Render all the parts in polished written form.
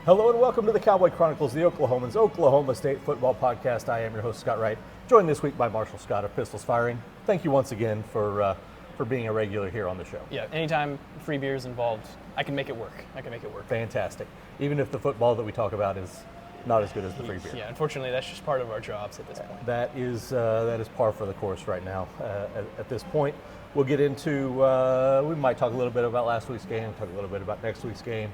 Hello and welcome to the Cowboy Chronicles, the Oklahoman's Oklahoma State football podcast. I am your host, Scott Wright, joined this week by Marshall Scott of Pistols Firing. Thank you once again for being a regular here on the show. Yeah, anytime free beer is involved, I can make it work. Fantastic. Even if the football that we talk about is not as good as the free beer. Yeah, unfortunately, that's just part of our jobs at this point. That is par for the course right now. At this point, we'll get into, we might talk a little bit about last week's game, talk a little bit about next week's game.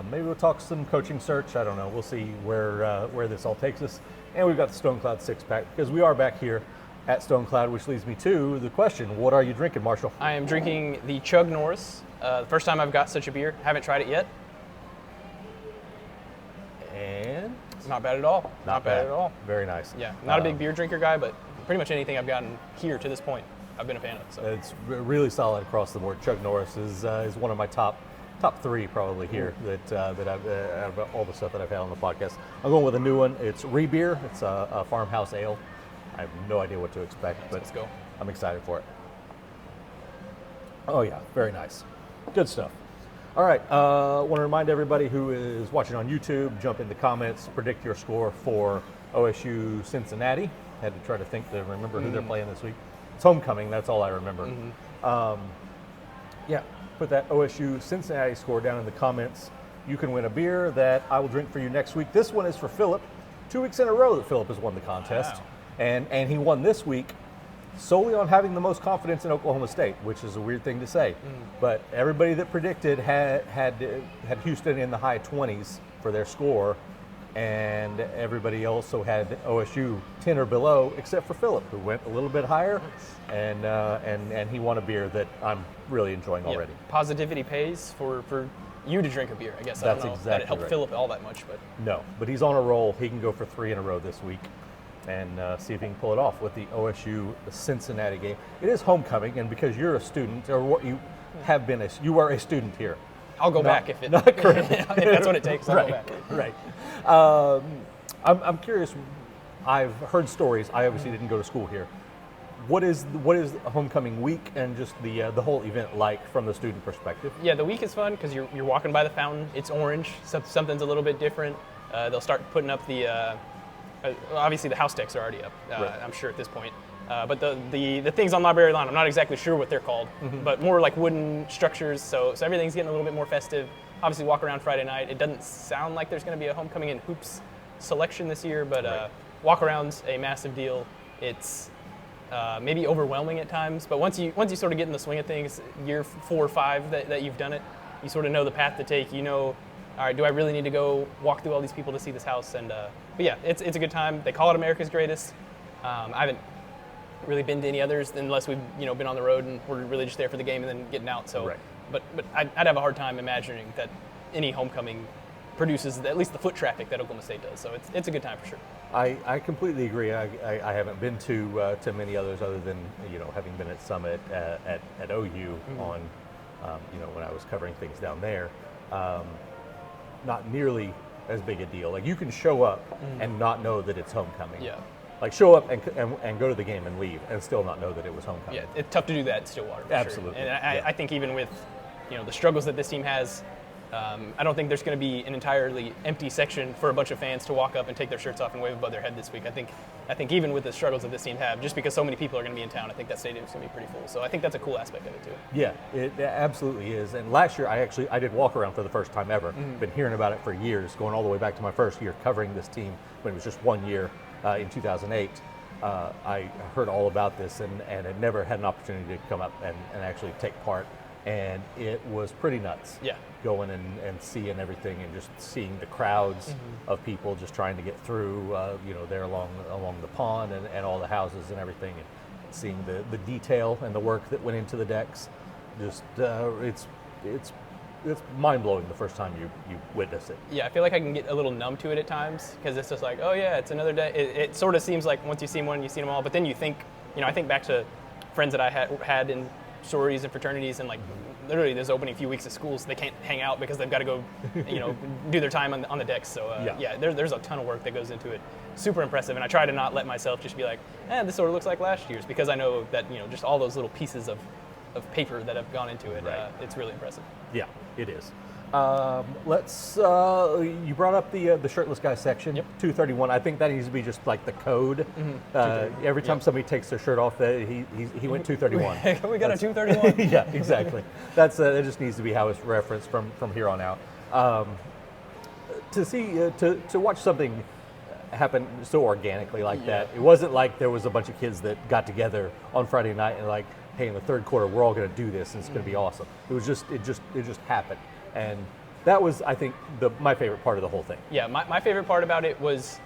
Maybe we'll talk some coaching search. I don't know. We'll see where this all takes us. And we've got the Stone Cloud six-pack because we are back here at Stone Cloud, which leads me to the question, what are you drinking, Marshall? I am drinking the Chug Norris. The first time I've got such a beer. Haven't tried it yet. And? Not bad at all. Not bad at all. Very nice. Yeah, not a big beer drinker guy, but pretty much anything I've gotten here to this point, I've been a fan of. So. It's really solid across the board. Chug Norris is one of my top three probably here that I've out of all the stuff that I've had on the podcast. I'm going with a new one. It's Rebeer. It's a farmhouse ale. I have no idea what to expect, but let's go. I'm excited for it. Oh yeah, very nice. Good stuff. All right, want to remind everybody who is watching on YouTube, jump in the comments, predict your score for OSU Cincinnati. Had to try to remember who they're playing this week. It's homecoming, that's all I remember. Yeah. Put that OSU Cincinnati score down in the comments. You can win a beer that I will drink for you next week. This one is for Philip. 2 weeks in a row that Philip has won the contest. Wow. And he won this week solely on having the most confidence in Oklahoma State, which is a weird thing to say. But everybody that predicted had Houston in the high 20s for their score, and everybody also had OSU 10 or below, except for Philip, who went a little bit higher, and he won a beer that I'm really enjoying already. Positivity pays for you to drink a beer, I guess. That's I don't know exactly that it helped right. Philip all that much, but No, but he's on a roll. He can go for 3 in a row this week and see if he can pull it off with the OSU Cincinnati game. It is homecoming, and because you're a student, or what you have been, you are a student here. I'll go back if Not currently. if that's what it takes. I'll go back. Right. I'm curious. I've heard stories. I obviously didn't go to school here. What is homecoming week and just the whole event like from the student perspective? Yeah, the week is fun because you're walking by the fountain. It's orange. Something's a little bit different. They'll start putting up the obviously the house decks are already up. Right. I'm sure at this point. But the things on Library Lawn, I'm not exactly sure what they're called, but more like wooden structures. So everything's getting a little bit more festive. Obviously, walk around Friday night. It doesn't sound like there's going to be a homecoming and hoops selection this year, but right. Walk around's a massive deal. It's maybe overwhelming at times, but once you sort of get in the swing of things, year 4 or 5 that you've done it, you sort of know the path to take. You know, all right, do I really need to go walk through all these people to see this house? And but yeah, it's a good time. They call it America's Greatest. I haven't really been to any others unless we've been on the road and we're really just there for the game and then getting out. So, right. but I'd have a hard time imagining that any homecoming produces at least the foot traffic that Oklahoma State does. So it's a good time for sure. I completely agree. I haven't been to many others other than having been at Summit at OU on when I was covering things down there. Not nearly as big a deal. Like you can show up and not know that it's homecoming. Yeah. Like show up and go to the game and leave and still not know that it was homecoming. Yeah, it's tough to do that in Stillwater. For Absolutely. Sure. And I think even with the struggles that this team has, I don't think there's going to be an entirely empty section for a bunch of fans to walk up and take their shirts off and wave above their head this week. I think even with the struggles that this team have, just because so many people are going to be in town, I think that stadium's going to be pretty full. So I think that's a cool aspect of it too. Yeah, it absolutely is. And last year I did walk around for the first time ever. Been hearing about it for years, going all the way back to my first year covering this team when it was just 1 year in 2008. I heard all about this and had never had an opportunity to come up and actually take part. And it was pretty nuts. Yeah. Going and seeing everything and just seeing the crowds of people just trying to get through, there along the pond and all the houses and everything, and seeing the detail and the work that went into the decks. Just it's mind blowing the first time you witness it. Yeah, I feel like I can get a little numb to it at times because it's just like, oh yeah, it's another day. It sort of seems like once you see one, you see them all. But then you think, I think back to friends that I had in sororities and fraternities, and like literally those opening few weeks of schools, they can't hang out because they've got to go, do their time on the decks. So there's a ton of work that goes into it. Super impressive, and I try to not let myself just be like, this sort of looks like last year's, because I know that just all those little pieces of paper that have gone into it. Right. It's really impressive. Yeah, it is. Let's. You brought up the Shirtless Guys section. Yep. 231. I think that needs to be just like the code. Every time somebody takes their shirt off, he went 231. We got a 231. Yeah, exactly. That just needs to be how it's referenced from here on out. To watch something happen so organically like that. It wasn't like there was a bunch of kids that got together on Friday night and like, hey, in the third quarter we're all going to do this and it's going to be awesome. It just happened. And that was, I think, my favorite part of the whole thing. Yeah, my favorite part about it was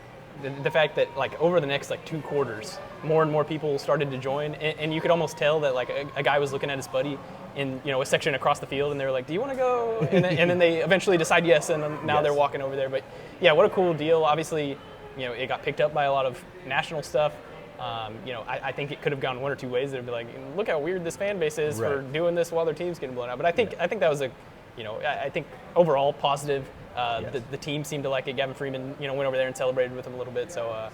the fact that like over the next like 2 quarters, more and more people started to join, and you could almost tell that like a guy was looking at his buddy in a section across the field, and they were like, "Do you want to go?" And then they eventually decide yes, and then now they're walking over there. But yeah, what a cool deal! Obviously, it got picked up by a lot of national stuff. I think it could have gone one or two ways. They'd be like, "Look how weird this fan base is for doing this while their team's getting blown out." But I think that was I think overall positive. The team seemed to like it. Gavin Freeman, went over there and celebrated with him a little bit. So,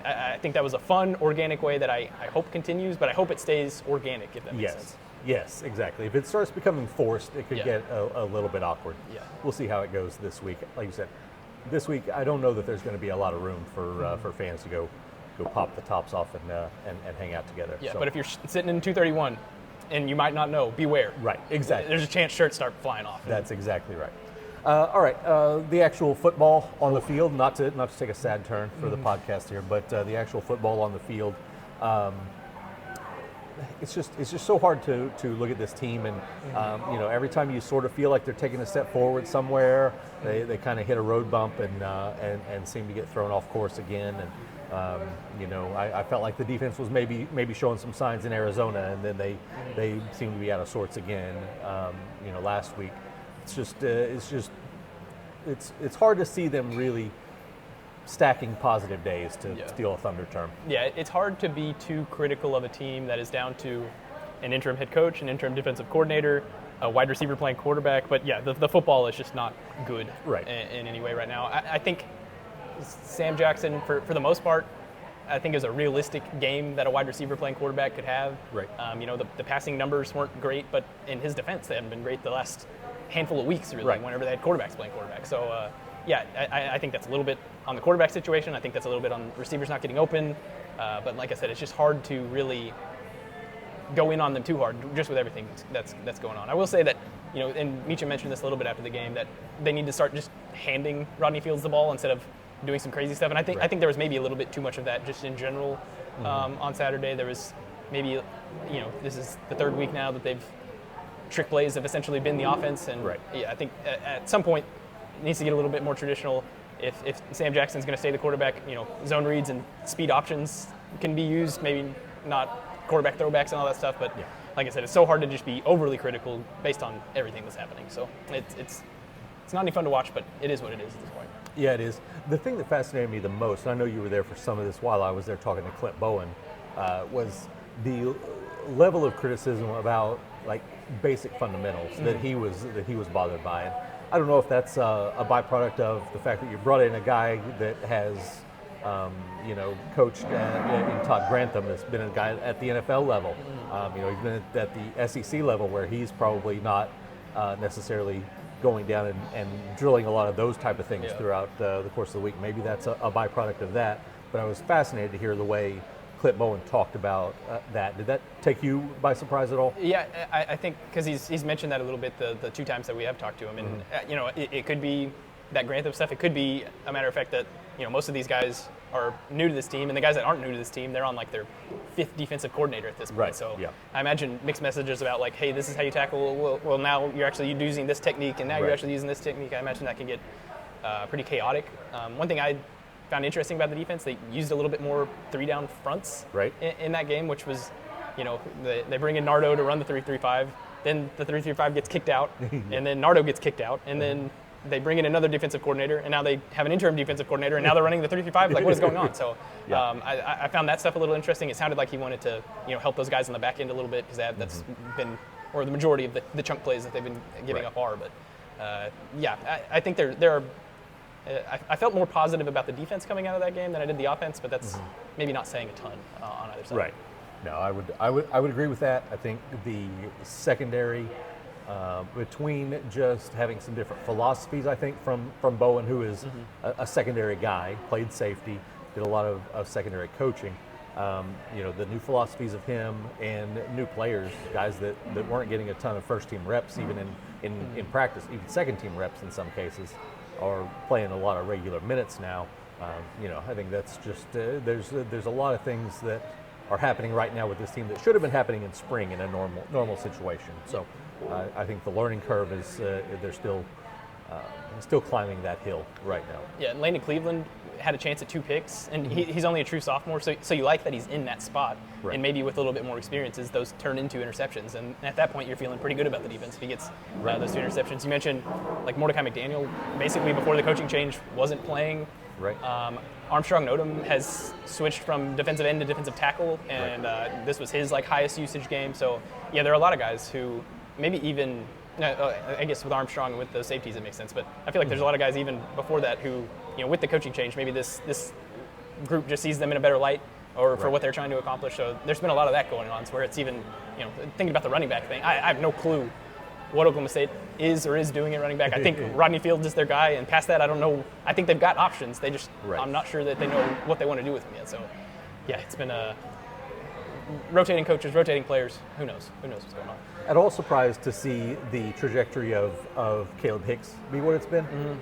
I think that was a fun, organic way that I hope continues, but I hope it stays organic, if that makes sense. Yes, exactly. If it starts becoming forced, it could get a little bit awkward. Yeah. We'll see how it goes this week. Like you said, this week, I don't know that there's going to be a lot of room for fans to go pop the tops off and hang out together. Yeah, so. But if you're sitting in 231 and you might not know, beware. Right, exactly. There's a chance shirts start flying off. That's exactly right. All right, the actual football on the field, not to take a sad turn for the podcast here, but the actual football on the field, it's just so hard to look at this team, and every time you sort of feel like they're taking a step forward somewhere, they kind of hit a road bump and seem to get thrown off course again. And I felt like the defense was maybe showing some signs in Arizona, and then they seem to be out of sorts again. Last week. It's hard to see them really stacking positive days, to steal a Thunder term. Yeah, it's hard to be too critical of a team that is down to an interim head coach, an interim defensive coordinator, a wide receiver playing quarterback. But yeah, the football is just not good in any way right now. I think Sam Jackson, for the most part, I think is a realistic game that a wide receiver playing quarterback could have. Right. The passing numbers weren't great, but in his defense, they haven't been great the last handful of weeks, really, whenever they had quarterbacks playing quarterback. So, I think that's a little bit on the quarterback situation. I think that's a little bit on receivers not getting open. But like I said, it's just hard to really go in on them too hard, just with everything that's going on. I will say that, and Meacham mentioned this a little bit after the game, that they need to start just handing Rodney Fields the ball instead of doing some crazy stuff. And I think there was maybe a little bit too much of that just in general on Saturday. There was maybe, this is the third week now that trick plays have essentially been the offense, and I think at some point it needs to get a little bit more traditional. If Sam Jackson's going to stay the quarterback, zone reads and speed options can be used, maybe not quarterback throwbacks and all that stuff, but like I said, it's so hard to just be overly critical based on everything that's happening. So it's not any fun to watch, but it is what it is at this point. Yeah, it is. The thing that fascinated me the most, and I know you were there for some of this while I was there talking to Clint Bowen, was the level of criticism about like basic fundamentals that he was bothered by. And I don't know if that's a byproduct of the fact that you brought in a guy that has coached in Todd Grantham, that's been a guy at the NFL level. He's been at the SEC level, where he's probably not necessarily going down and drilling a lot of those type of things throughout the course of the week. Maybe that's a byproduct of that. But I was fascinated to hear the way Clint Bowen talked about that. Did that take you by surprise at all? Yeah, I think because he's mentioned that a little bit the 2 times that we have talked to him, and it could be that Grantham stuff. It could be a matter of fact that most of these guys are new to this team, and the guys that aren't new to this team, they're on like their 5th defensive coordinator at this point. Right. So I imagine mixed messages about like, hey, this is how you tackle. Well, now you're actually using this technique, and now you're actually using this technique. I imagine that can get pretty chaotic. One thing I found interesting about the defense, they used a little bit more 3-down fronts in that game, which was, they bring in Nardo to run the 3-3-5, then the 3-3-5 gets kicked out, and then Nardo gets kicked out, and then they bring in another defensive coordinator, and now they have an interim defensive coordinator, and now they're running the 3-3-5. Like, what is going on? So I found that stuff a little interesting. It sounded like he wanted to, help those guys on the back end a little bit, because that's been, or the majority of the chunk plays that they've been giving up are. But I think there are. I felt more positive about the defense coming out of that game than I did the offense, but that's maybe not saying a ton on either side. Right. No, I would agree with that. I think the secondary between just having some different philosophies, I think, from Bowen, who is a secondary guy, played safety, did a lot of secondary coaching. The new philosophies of him and new players, guys that weren't getting a ton of first-team reps, even in practice, even second-team reps in some cases, are playing a lot of regular minutes now. I think that's just there's a lot of things that are happening right now with this team that should have been happening in spring in a normal situation. So I think the learning curve is they're still climbing that hill right now. Yeah, and Landon Cleveland had a chance at 2 picks, and he's only a true sophomore, so you like that he's in that spot, right. And maybe with a little bit more experiences, those turn into interceptions, and at that point, you're feeling pretty good about the defense if he gets those 2 interceptions. You mentioned, like, Mordecai McDaniel, basically before the coaching change, wasn't playing. Right. Armstrong Nodum has switched from defensive end to defensive tackle, and this was his highest usage game. So yeah, there are a lot of guys who maybe even I guess with Armstrong and with those safeties it makes sense, but I feel like there's a lot of guys even before that who, with the coaching change, maybe this group just sees them in a better light or for what they're trying to accomplish. So there's been a lot of that going on. So where it's even thinking about the running back thing, I have no clue what Oklahoma State is or is doing at running back. I think Rodney Fields is their guy, and past that, I don't know. I think they've got options. They just, I'm not sure that they know what they want to do with them yet. So, yeah, it's been rotating coaches, rotating players. Who knows? Who knows what's going on? At all surprised to see the trajectory of Caleb Hicks be what it's been? Mm-hmm.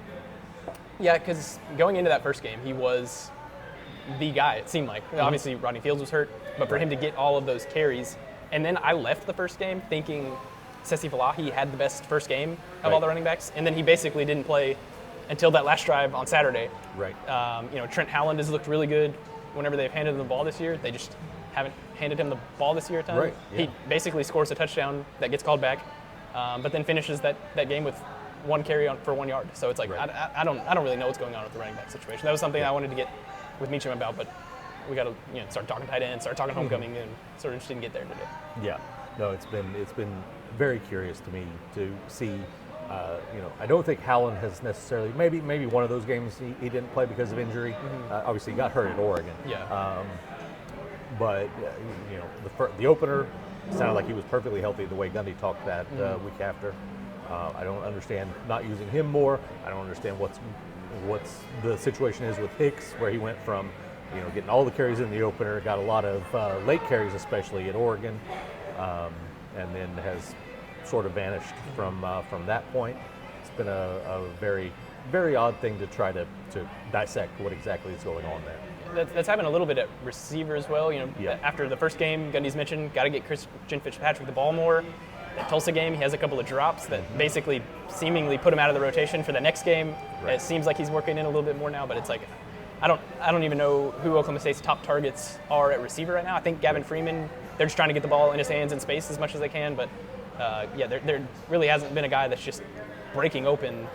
Yeah, because going into that first game, he was the guy, it seemed like. Obviously, Rodney Fields was hurt, but for him to get all of those carries, and then I left the first game thinking Sesi Falahi had the best first game of all the running backs, and then he basically didn't play until that last drive on Saturday. Right. Trent Howland has looked really good whenever they've handed him the ball this year. They just haven't handed him the ball this year a ton. Right. Yeah. He basically scores a touchdown that gets called back, but then finishes that game with 1 carry for 1 yard. So it's like I don't really know what's going on with the running back situation. That was something I wanted to get with Meacham about, but we got to start talking tight end, start talking homecoming, and sort of just didn't get there today. Yeah. No, it's been very curious to me to see. I don't think Howland has necessarily. Maybe one of those games he didn't play because of injury. Obviously, he got hurt at Oregon. Yeah. But the opener sounded like he was perfectly healthy. The way Gundy talked that week after, I don't understand not using him more. I don't understand what's the situation is with Hicks, where he went from getting all the carries in the opener, got a lot of late carries, especially at Oregon. And then has sort of vanished from that point. It's been a very, very odd thing to try to dissect what exactly is going on there. That's happened a little bit at receiver as well. After the first game, Gundy's mentioned, got to get Christian Fitzpatrick the ball more. That Tulsa game, he has a couple of drops that basically seemingly put him out of the rotation for the next game. Right. It seems like he's working in a little bit more now, but it's like, I don't even know who Oklahoma State's top targets are at receiver right now. I think Gavin Freeman, they're just trying to get the ball in his hands in space as much as they can, but there really hasn't been a guy that's just breaking open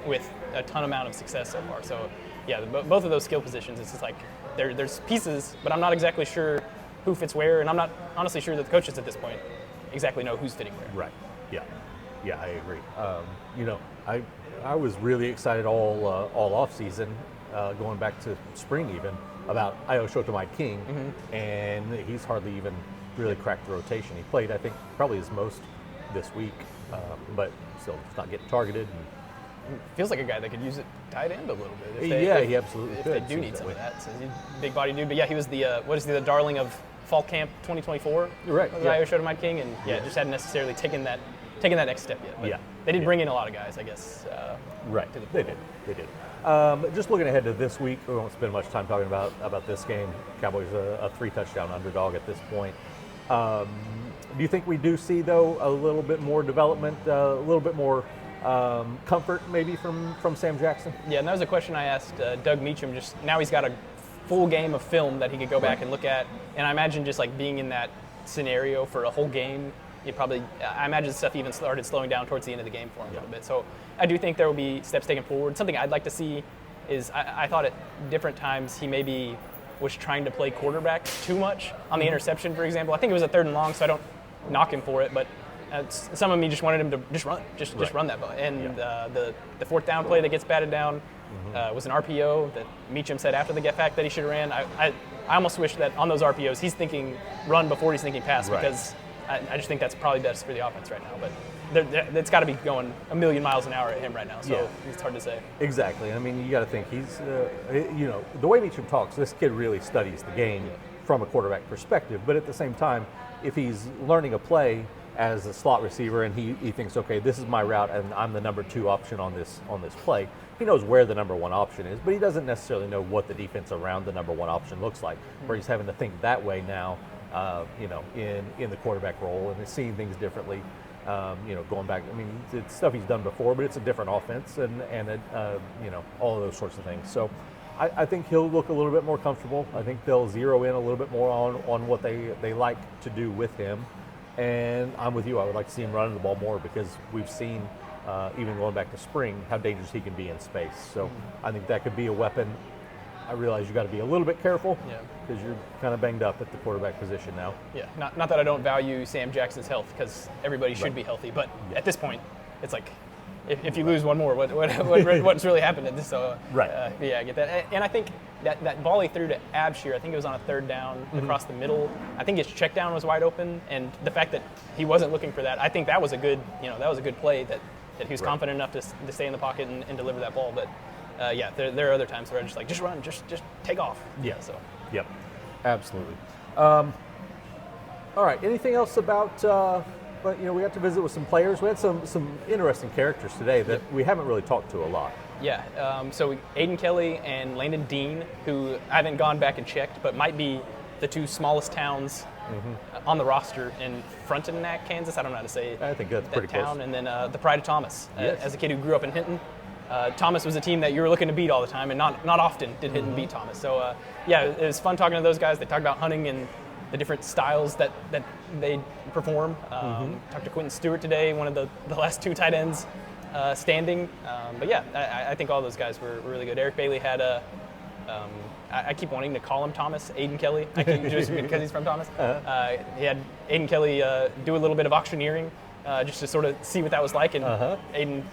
with a ton amount of success so far. So yeah, both of those skill positions, it's just like there's pieces, but I'm not exactly sure who fits where, and I'm not honestly sure that the coaches at this point exactly know who's fitting where. Right. Yeah, I agree. I was really excited all off season, going back to spring even, about Io Shotomai King, and he's hardly even really cracked the rotation. He played, I think, probably his most this week, but still not getting targeted. And feels like a guy that could use it tight end a little bit. He absolutely if could. They do need some of that. So he's a big body dude. But yeah, he was the darling of fall camp 2024. You're right. Io Shotomai King, and just hadn't necessarily taken that next step yet. But they did bring in a lot of guys, I guess. Right. They did. Just looking ahead to this week, we won't spend much time talking about this game. Cowboys a 3-touchdown underdog at this point. Do you think we do see, though, a little bit more development, a little bit more comfort maybe from Sam Jackson? Yeah, and that was a question I asked Doug Meacham. Just now he's got a full game of film that he could go back and look at, and I imagine just like being in that scenario for a whole game, I imagine stuff even started slowing down towards the end of the game for him a little bit. So I do think there will be steps taken forward. Something I'd like to see is I thought at different times he maybe was trying to play quarterback too much on the interception, for example. I think it was a 3rd and long, so I don't knock him for it, but some of me just wanted him to just run, just run that ball. And the 4th down play that gets batted down was an RPO that Meacham said after the get back that he should have ran. I almost wish that on those RPOs he's thinking run before he's thinking pass, because I just think that's probably best for the offense right now. But it's got to be going a million miles an hour at him right now. So it's hard to say. Exactly. I mean, you got to think he's, the way Meacham talks, this kid really studies the game from a quarterback perspective. But at the same time, if he's learning a play as a slot receiver and he thinks, okay, this is my route and I'm the number 2 option on this play, he knows where the number 1 option is, but he doesn't necessarily know what the defense around the number 1 option looks like, where he's having to think that way now, in the quarterback role and seeing things differently. Going back, I mean, it's stuff he's done before, but it's a different offense and all of those sorts of things. So I think he'll look a little bit more comfortable. I think they'll zero in a little bit more on what they like to do with him. And I'm with you. I would like to see him running the ball more because we've seen, even going back to spring, how dangerous he can be in space. So I think that could be a weapon. I realize you got to be a little bit careful because you're kind of banged up at the quarterback position now. Yeah, not that I don't value Sam Jackson's health because everybody should be healthy, but at this point, it's like if you lose one more, what's really happened at this? So I get that. And I think that volley through to Abshir, I think it was on a 3rd down across the middle. I think his check down was wide open, and the fact that he wasn't looking for that, I think that was a good play that he was confident enough to stay in the pocket and deliver that ball. But there are other times where I'm just like, just run, just take off. Yeah. So. Yep. Absolutely. All right. Anything else about? But we got to visit with some players. We had some interesting characters today that we haven't really talked to a lot. Yeah. So Aiden Kelly and Landon Dean, who I haven't gone back and checked, but might be the 2 smallest towns on the roster in Frontenac, Kansas. I don't know how to say I think that's pretty town. close. And then the Pride of Thomas. As a kid who grew up in Hinton, Thomas was a team that you were looking to beat all the time, and not often did Hinton beat Thomas. So it was fun talking to those guys. They talked about hunting and the different styles that they perform. Talked to Quentin Stewart today, one of the last 2 tight ends standing. I think all those guys were really good. Eric Bailey had I keep wanting to call him Thomas, Aiden Kelly, just because he's from Thomas. He had Aiden Kelly do a little bit of auctioneering just to sort of see what that was like. And Aiden,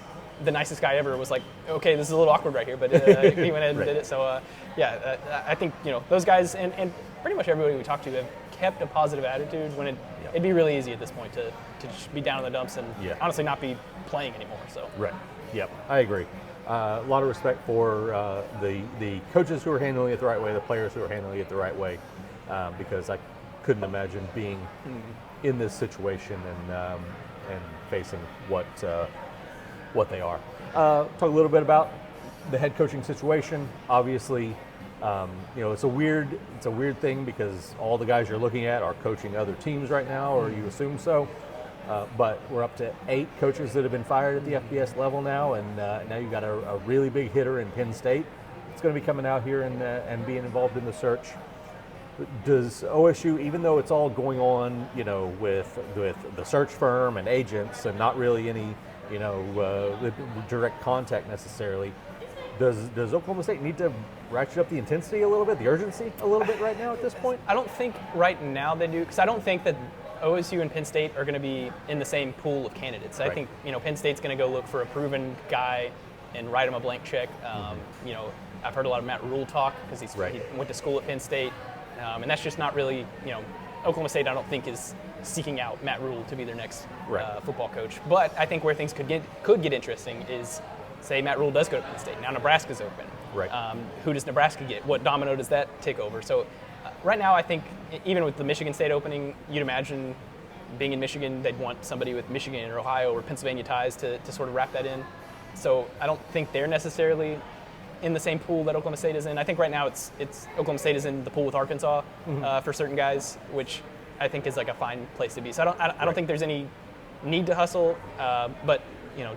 the nicest guy ever, was like, okay, this is a little awkward right here, but he went ahead and did it. So, I think, those guys and pretty much everybody we talked to have kept a positive attitude when it'd be really easy at this point to just be down in the dumps and honestly not be playing anymore. So. Right. Yep. I agree. A lot of respect for the coaches who are handling it the right way, the players who are handling it the right way, because I couldn't imagine being in this situation and facing what they are. Talk a little bit about the head coaching situation. Obviously, it's a weird thing because all the guys you're looking at are coaching other teams right now, or you assume so. But we're up to 8 coaches that have been fired at the FBS level now, and now you've got a really big hitter in Penn State. It's going to be coming out here and being involved in the search. Does OSU, even though it's all going on, with the search firm and agents and not really any, direct contact necessarily, does Oklahoma State need to ratchet up the intensity a little bit, the urgency a little bit right now at this point? I don't think right now they do, because I don't think that OSU and Penn State are going to be in the same pool of candidates. I think Penn State's going to go look for a proven guy and write him a blank check. I've heard a lot of Matt Rule talk because he went to school at Penn State, and that's just not really Oklahoma State. I don't think is seeking out Matt Rule to be their next football coach. But I think where things could get interesting is, say Matt Rule does go to Penn State. Now Nebraska's open. Right. Who does Nebraska get? What domino does that take over? So. Right now, I think even with the Michigan State opening, you'd imagine being in Michigan, they'd want somebody with Michigan or Ohio or Pennsylvania ties to sort of wrap that in. So I don't think they're necessarily in the same pool that Oklahoma State is in. I think right now it's Oklahoma State is in the pool with Arkansas for certain guys, which I think is like a fine place to be. So I don't think there's any need to hustle, but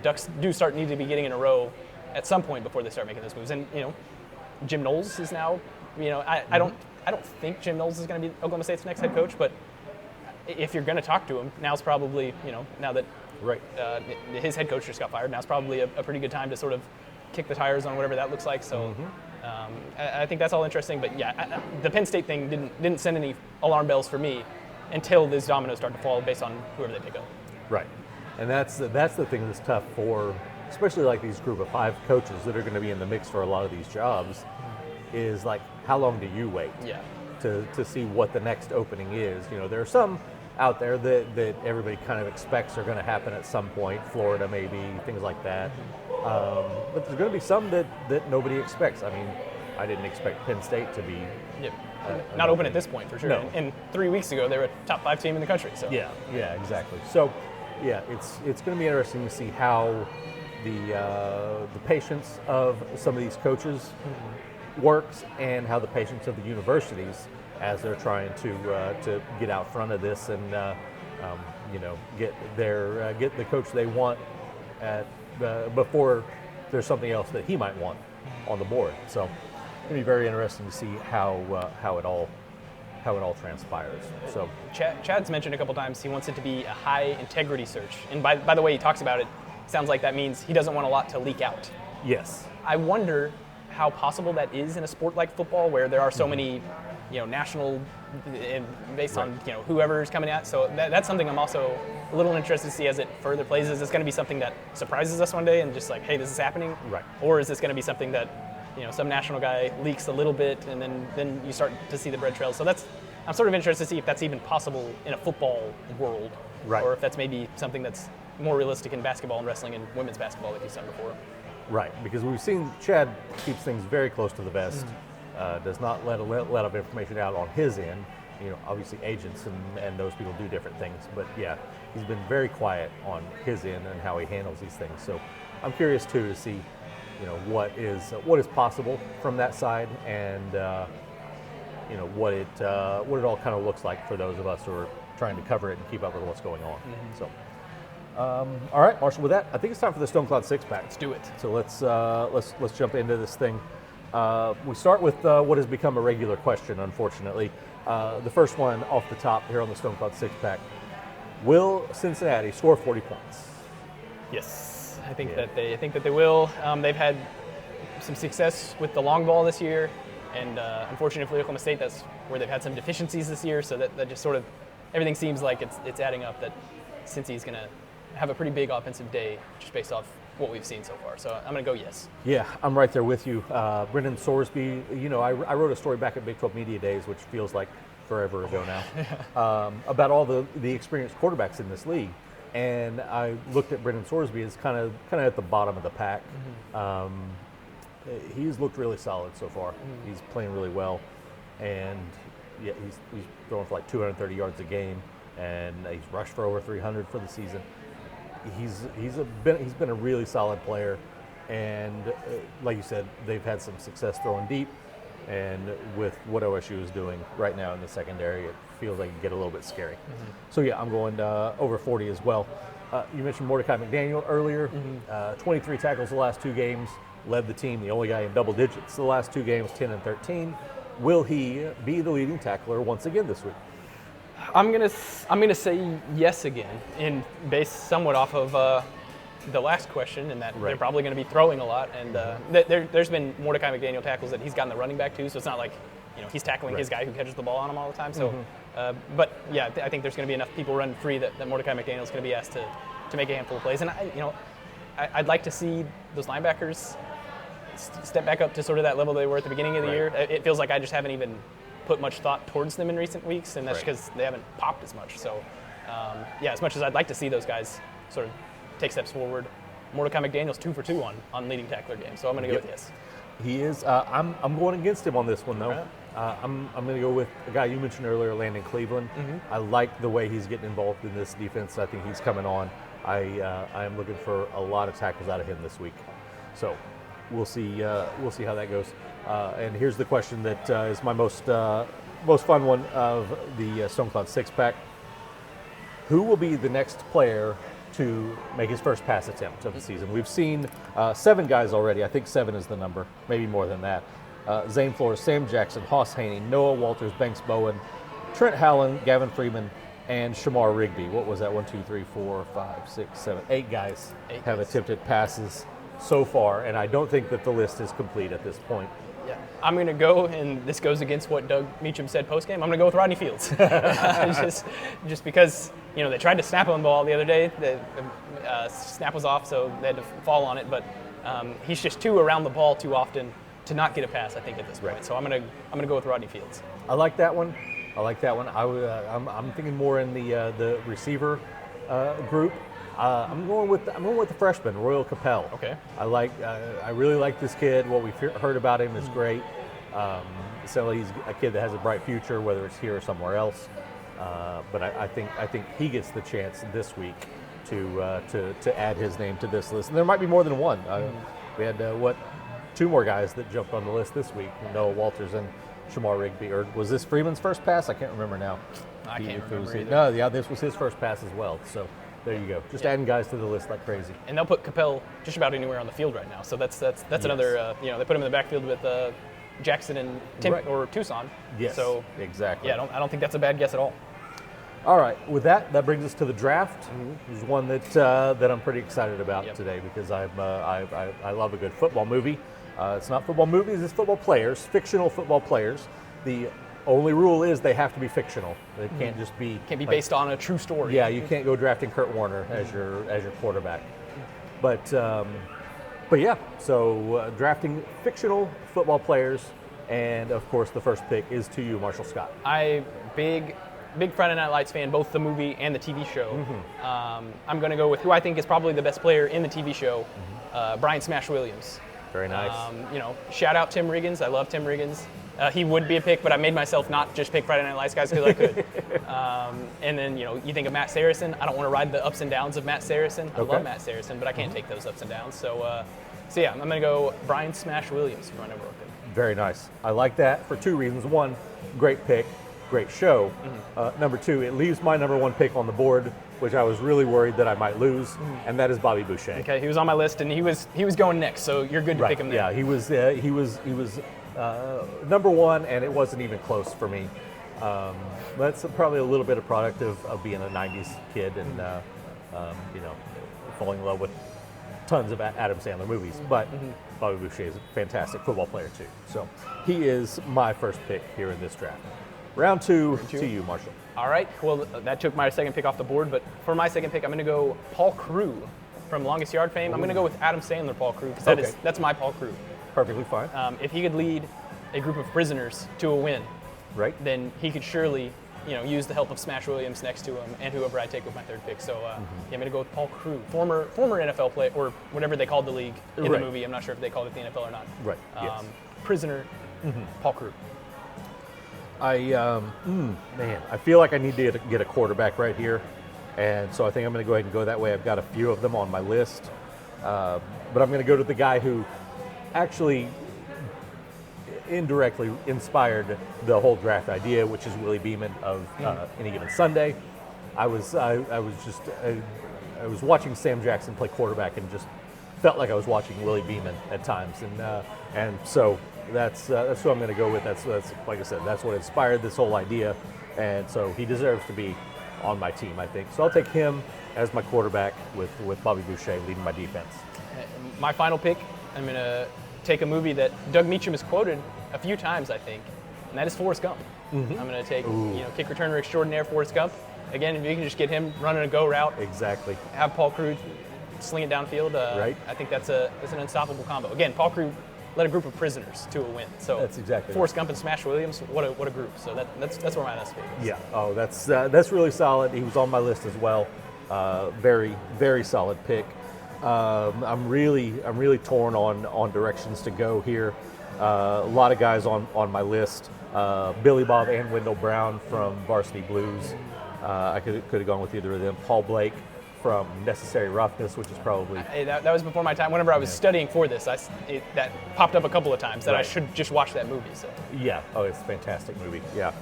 Ducks do need to be getting in a row at some point before they start making those moves. And Jim Knowles is now, I don't think Jim Knowles is going to be Oklahoma State's next head coach, but if you're going to talk to him, now's probably, now that his head coach just got fired, now's probably a pretty good time to sort of kick the tires on whatever that looks like. So I think that's all interesting. But the Penn State thing didn't send any alarm bells for me until these dominoes start to fall based on whoever they pick up. Right. And that's the thing that's tough for, especially like these group of 5 coaches that are going to be in the mix for a lot of these jobs, is like, how long do you wait to see what the next opening is? There are some out there that everybody kind of expects are going to happen at some point. Florida, maybe, things like that. But there's going to be some that nobody expects. I mean, I didn't expect Penn State to be not open at this point for sure. No. And 3 weeks ago, they were a top 5 team in the country. So Yeah, exactly. So, yeah, it's going to be interesting to see how the patience of some of these coaches works, and how the patience of the universities as they're trying to get out front of this and get the coach they want before there's something else that he might want on the board. So it's going to be very interesting to see how it all transpires. So Chad's mentioned a couple times he wants it to be a high integrity search, and by the way he talks about it, sounds like that means he doesn't want a lot to leak out. yes, I wonder how possible that is in a sport like football, where there are so many, national, based on whoever's coming out. So that's something I'm also a little interested to see as it further plays. Is this going to be something that surprises us one day and just like, hey, this is happening? Right. Or is this going to be something that some national guy leaks a little bit, and then you start to see the bread trails? So I'm sort of interested to see if that's even possible in a football world, Right. or if that's maybe something that's more realistic in basketball and wrestling and women's basketball, like he's done before. right. Because we've seen Chad keeps things very close to the vest. Does not let a lot of information out on his end. Obviously agents and those people do different things, but yeah, he's been very quiet on his end and how he handles these things. So I'm curious too to see, what is possible from that side, and what it all kind of looks like for those of us who are trying to cover it and keep up with what's going on. So, all right, Marshall. With that, I think it's time for the Stone Cloud six pack. Let's do it. So let's jump into this thing. We start with what has become a regular question, unfortunately. The first one off the top here on the Stone Cloud six pack: will Cincinnati score 40 points? Yes, I think that they will. They've had some success with the long ball this year, and unfortunately for Oklahoma State, that's where they've had some deficiencies this year. So that just sort of everything seems like it's adding up that Cincy's going to have a pretty big offensive day just based off what we've seen so far. So I'm going to go yes. Yeah, I'm right there with you. Brendan Sorsby, I wrote a story back at Big 12 Media Days, which feels like forever ago now, about all the experienced quarterbacks in this league. And I looked at Brendan Sorsby as kind of at the bottom of the pack. He's looked really solid so far. He's playing really well. And yeah, he's throwing for like 230 yards a game, and he's rushed for over 300 for the season. He's been a really solid player, and like you said, they've had some success throwing deep, and with what OSU is doing right now in the secondary, it feels like it can get a little bit scary. So yeah, I'm going over 40 as well. You mentioned Mordecai McDaniel earlier. 23 tackles the last 2 games, led the team, the only guy in double digits the last 2 games, 10 and 13. Will he be the leading tackler once again this week? I'm gonna say yes again, and based somewhat off of the last question, and that they're probably going to be throwing a lot. And there's been Mordecai McDaniel tackles that he's gotten the running back too, so it's not like he's tackling his guy who catches the ball on him all the time. So, but yeah, I think there's going to be enough people running free that Mordecai McDaniel is going to be asked to make a handful of plays. And I'd like to see those linebackers step back up to sort of that level they were at the beginning of the year. It feels like I just haven't even put much thought towards them in recent weeks, and that's because they haven't popped as much. So, as much as I'd like to see those guys sort of take steps forward, Mordecai McDaniel's 2 for 2 on leading tackler games, so I'm going to go with yes. He is. I'm going against him on this one, though. I'm going to go with the guy you mentioned earlier, Landon Cleveland. I like the way he's getting involved in this defense. I think he's coming on. I am looking for a lot of tackles out of him this week. So we'll see how that goes. And here's the question that is my most fun one of the Stone Cloud six pack. Who will be the next player to make his first pass attempt of the season? We've seen 7 guys already. I think 7 is the number, maybe more than that. Zane Flores, Sam Jackson, Hoss Haney, Noah Walters, Banks Bowen, Trent Howland, Gavin Freeman, and Shamar Rigby. What was that? 1, 2, 3, 4, 5, 6, 7, 8 guys have attempted passes so far, and I don't think that the list is complete at this point. Yeah, I'm going to go, and this goes against what Doug Meacham said post-game, I'm going to go with Rodney Fields. just because, they tried to snap on the ball the other day. The snap was off, so they had to fall on it. But he's just too around the ball too often to not get a pass, I think, at this point. So I'm going to go with Rodney Fields. I like that one. I like that one. I'm thinking more in the receiver group. I'm going with the freshman, Royal Capel. Okay. I really like this kid. What we've heard about him is great. So he's a kid that has a bright future, whether it's here or somewhere else. But I think he gets the chance this week to add his name to this list. And there might be more than one. We had two more guys that jumped on the list this week: Noah Walters and Shamar Rigby. Or was this Freeman's first pass? I can't remember now. I can't remember either. No, yeah, this was his first pass as well. So there you go. Just adding guys to the list like crazy. And they'll put Capel just about anywhere on the field right now. So that's another. They put him in the backfield with Jackson and or Tucson. Yes. So exactly. Yeah, I don't think that's a bad guess at all. All right. With that brings us to the draft. This is one that I'm pretty excited about today because I love a good football movie. It's not football movies, it's football players, fictional football players. The only rule is they have to be fictional. They can't just be Based on a true story. Yeah, you can't go drafting Kurt Warner as your quarterback. But yeah, so drafting fictional football players, and of course the first pick is to you, Marshall Scott. Big Friday Night Lights fan, both the movie and the TV show. I'm going to go with who I think is probably the best player in the TV show, Brian Smash Williams. Very nice. Shout out Tim Riggins. I love Tim Riggins. He would be a pick, but I made myself not just pick Friday Night Lights guys because I could. And then, you think of Matt Saracen. I don't want to ride the ups and downs of Matt Saracen. I love Matt Saracen, but I can't take those ups and downs. So yeah, I'm going to go Brian Smash Williams for my number one pick. Very nice. I like that for two reasons. One, great pick, great show. Number two, it leaves my number one pick on the board, which I was really worried that I might lose, and that is Bobby Boucher. Okay, he was on my list, and he was going next, so you're good to pick him there. Yeah, he was number one, and it wasn't even close for me. That's probably a little bit of product of being a '90s kid and falling in love with tons of Adam Sandler movies. But Bobby Boucher is a fantastic football player too. So he is my first pick here in this draft. Round two to you, Marshall. All right. Well, that took my second pick off the board, but for my second pick, I'm going to go Paul Crewe from Longest Yard fame. I'm going to go with Adam Sandler Paul Crewe because that's my Paul Crewe. Perfectly fine. If he could lead a group of prisoners to a win, then he could surely, use the help of Smash Williams next to him and whoever I take with my third pick. So I'm going to go with Paul Crewe, former NFL player or whatever they called the league in the movie. I'm not sure if they called it the NFL or not. Right. Yes. Prisoner, Paul Crewe. I feel like I need to get a quarterback right here, and so I think I'm going to go ahead and go that way. I've got a few of them on my list, but I'm going to go to the guy who actually indirectly inspired the whole draft idea, which is Willie Beeman of Any Given Sunday. I was watching Sam Jackson play quarterback and just felt like I was watching Willie Beeman at times, and so. That's who I'm going to go with. That's like I said. That's what inspired this whole idea, and so he deserves to be on my team, I think. So I'll take him as my quarterback with Bobby Boucher leading my defense. My final pick, I'm going to take a movie that Doug Meacham has quoted a few times, I think, and that is Forrest Gump. I'm going to take kick returner extraordinaire Forrest Gump. Again, if you can just get him running a go route, exactly. Have Paul Crewe sling it downfield. I think that's an unstoppable combo. Again, Paul Crewe led a group of prisoners to a win. So that's exactly Forrest Gump and Smash Williams. What a group. So that's where my next pick is. Yeah. Oh, that's really solid. He was on my list as well. Very very solid pick. I'm really torn on directions to go here. A lot of guys on my list. Billy Bob and Wendell Brown from Varsity Blues. I could have gone with either of them. Paul Blake from Necessary Roughness, which is probably... That was before my time. Whenever I was studying for this, that popped up a couple of times that I should just watch that movie. So. Yeah. Oh, it's a fantastic movie. Yeah.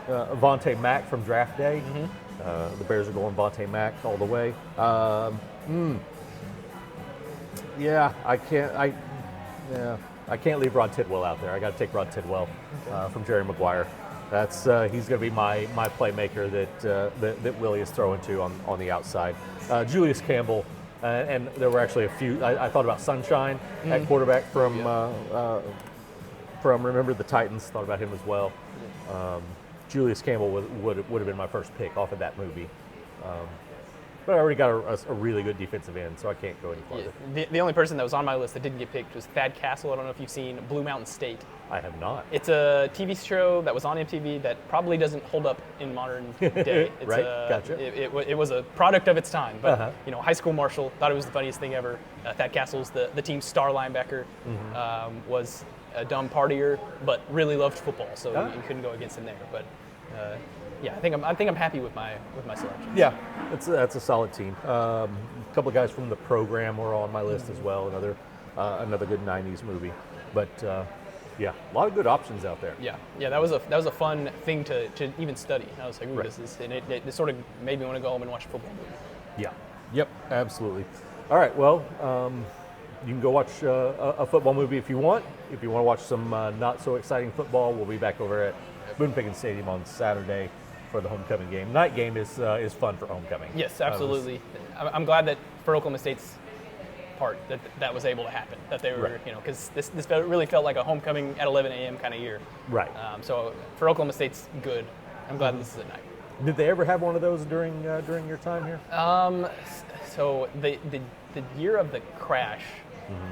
Vontae Mack from Draft Day. The Bears are going Vontae Mack all the way. Yeah, I can't leave Rod Tidwell out there. I got to take Rod Tidwell from Jerry Maguire. That's he's going to be my playmaker that Willie is throwing to on the outside. Julius Campbell, and there were actually a few. I thought about Sunshine at quarterback from Remember the Titans. Thought about him as well. Julius Campbell would have been my first pick off of that movie. But I already got a really good defensive end, so I can't go any farther. The only person that was on my list that didn't get picked was Thad Castle. I don't know if you've seen Blue Mountain State. I have not. It's a TV show that was on MTV that probably doesn't hold up in modern day. It's Right, gotcha. It was a product of its time, but high school marshal, thought it was the funniest thing ever. Thad Castle's the team's star linebacker, was a dumb partier, but really loved football, so you couldn't go against him there. But yeah, I think I'm happy with my selection. Yeah, that's a solid team. A couple of guys from the program were on my list as well. Another good '90s movie, but yeah, a lot of good options out there. Yeah, that was a fun thing to even study. I was like, ooh, this is, and it sort of made me want to go home and watch a football movie. Yeah, yep, absolutely. All right, well, you can go watch a football movie if you want. If you want to watch some not so exciting football, we'll be back over at Boone Pickens Stadium on Saturday for the homecoming game. Night game is fun for homecoming. Yes, absolutely. I'm glad that for Oklahoma State's part that was able to happen. That they were, because this really felt like a homecoming at 11 a.m. kind of year. Right. So for Oklahoma State's good. I'm glad this is at night. Did they ever have one of those during your time here? So the year of the crash,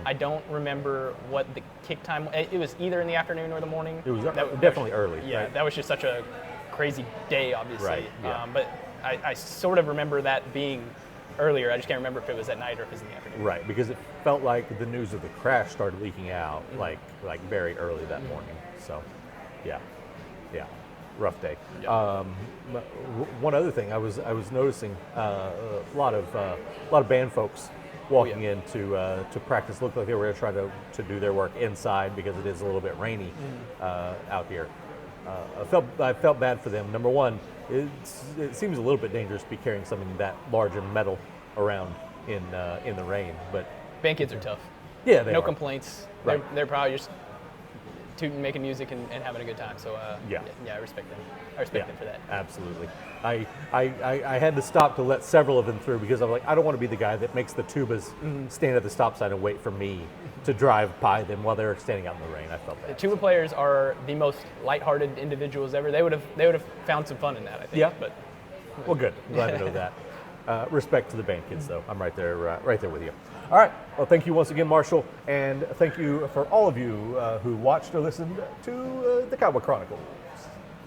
I don't remember what the kick time was. It was either in the afternoon or the morning. It was definitely early. Yeah, right? that was just such a crazy day, obviously. Right, yeah. But I sort of remember that being earlier. I just can't remember if it was at night or if it was in the afternoon. Right, because it felt like the news of the crash started leaking out like very early that morning. So, yeah, rough day. Yeah. But one other thing, I was noticing a lot of band folks walking in to practice. Looked like they were going to try to do their work inside because it is a little bit rainy out here. I felt bad for them. Number one, it seems a little bit dangerous to be carrying something that large and metal around in the rain. But band kids are tough. Yeah, they no are. complaints. Right. They're probably just tooting, making music, and having a good time. So yeah, I respect them. I respect them for that. Absolutely. I had to stop to let several of them through because I'm like, I don't want to be the guy that makes the tubas stand at the stop sign and wait for me to drive by them while they're standing out in the rain. I felt The that. tuba players are the most lighthearted individuals ever. They would have found some fun in that, I think. Yeah. But Well, good. I'm glad to know that. Respect to the band kids, though. I'm right there with you. All right. Well, thank you once again, Marshall, and thank you for all of you who watched or listened to the Cowboy Chronicles.